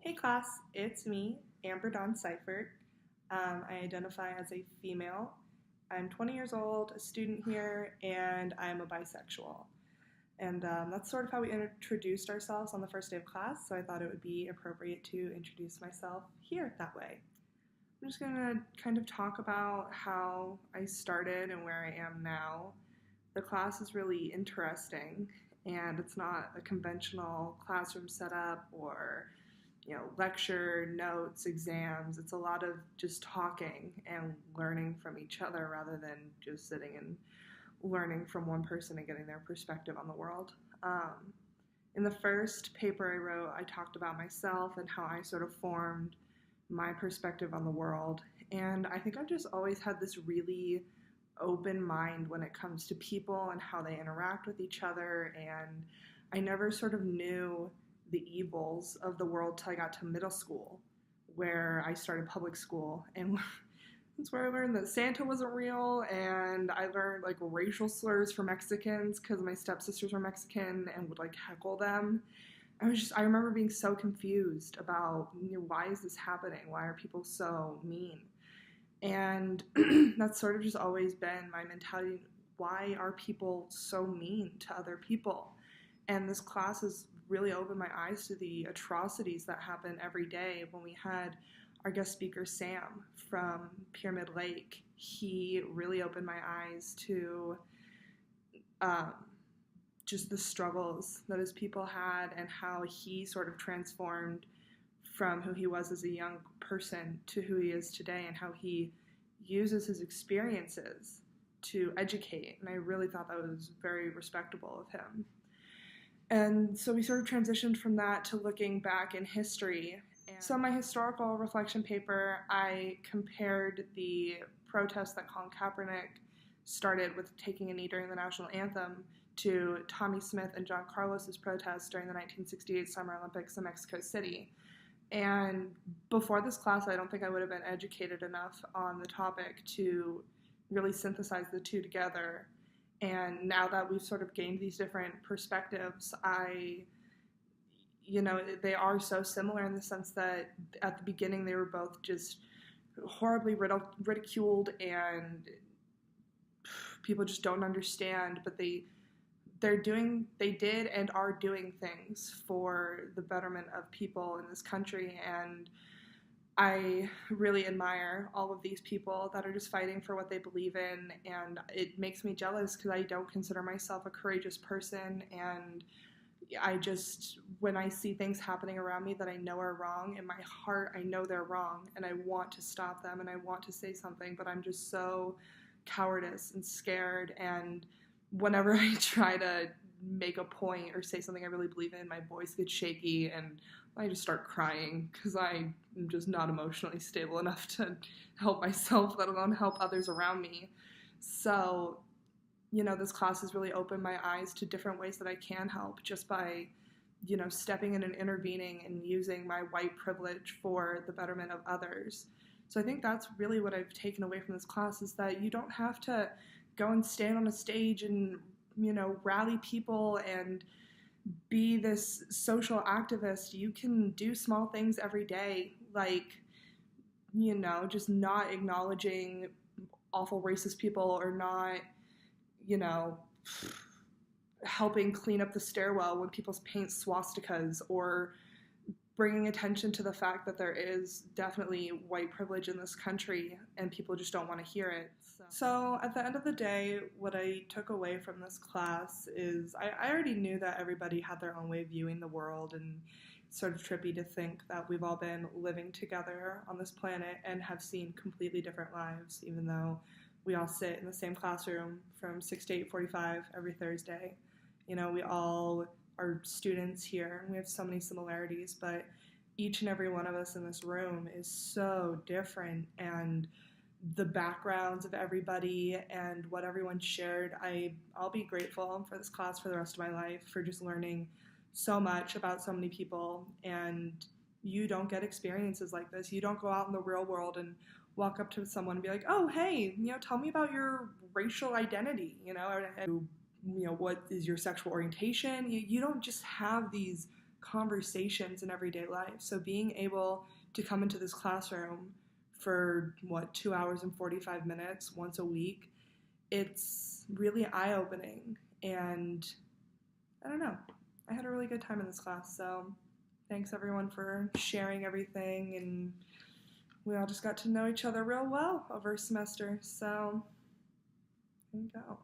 Hey class, it's me, Amber Dawn Seifert. I identify as a female. I'm 20 years old, a student here, and I'm a bisexual. And that's sort of how we introduced ourselves on the first day of class, so I thought it would be appropriate to introduce myself here that way. I'm just going to kind of talk about how I started and where I am now. The class is really interesting, and it's not a conventional classroom setup or lecture, notes, exams. It's a lot of just talking and learning from each other rather than just sitting and learning from one person and getting their perspective on the world. In the first paper I wrote, I talked about myself and how I sort of formed my perspective on the world. And I think I've just always had this really open mind when it comes to people and how they interact with each other. And I never sort of knew the evils of the world till I got to middle school, where I started public school. And that's where I learned that Santa wasn't real, and I learned like racial slurs for Mexicans because my stepsisters were Mexican and would like heckle them. I remember being so confused about why is this happening? Why are people so mean? And that's sort of just always been my mentality. Why are people so mean to other people? And this class has really opened my eyes to the atrocities that happen every day. When we had our guest speaker, Sam, from Pyramid Lake, he really opened my eyes to just the struggles that his people had and how he sort of transformed from who he was as a young person to who he is today, and how he uses his experiences to educate. And I really thought that was very respectable of him. And so we sort of transitioned from that to looking back in history. So my historical reflection paper, I compared the protest that Colin Kaepernick started with taking a knee during the national anthem to Tommie Smith and John Carlos's protest during the 1968 Summer Olympics in Mexico City. And before this class, I don't think I would have been educated enough on the topic to really synthesize the two together. And now that we've sort of gained these different perspectives, they are so similar in the sense that at the beginning they were both just horribly ridiculed, and people just don't understand, but they did and are doing things for the betterment of people in this country. And I really admire all of these people that are just fighting for what they believe in, and it makes me jealous because I don't consider myself a courageous person. And when I see things happening around me that I know are wrong, in my heart I know they're wrong, and I want to stop them and I want to say something, but I'm just so cowardice and scared. And whenever I try to make a point or say something I really believe in, my voice gets shaky and I just start crying because I'm just not emotionally stable enough to help myself, let alone help others around me. So, this class has really opened my eyes to different ways that I can help just by, stepping in and intervening and using my white privilege for the betterment of others. So I think that's really what I've taken away from this class, is that you don't have to go and stand on a stage and, rally people and be this social activist. You can do small things every day, like, just not acknowledging awful racist people, or not, helping clean up the stairwell when people paint swastikas, or bringing attention to the fact that there is definitely white privilege in this country and people just don't want to hear it. So at the end of the day, what I took away from this class is I already knew that everybody had their own way of viewing the world, and it's sort of trippy to think that we've all been living together on this planet and have seen completely different lives, even though we all sit in the same classroom from 6 to 8:45 every Thursday. We all are students here, and we have so many similarities, but each and every one of us in this room is so different, and the backgrounds of everybody and what everyone shared, I'll be grateful for this class for the rest of my life, for just learning so much about so many people. And you don't get experiences like this. You don't go out in the real world and walk up to someone and be like, oh, hey, tell me about your racial identity, and what is your sexual orientation. You don't just have these conversations in everyday life. So being able to come into this classroom for 2 hours and 45 minutes once a week, it's really eye-opening, and I don't know, I had a really good time in this class. So thanks everyone for sharing everything, and we all just got to know each other real well over a semester. So there you go.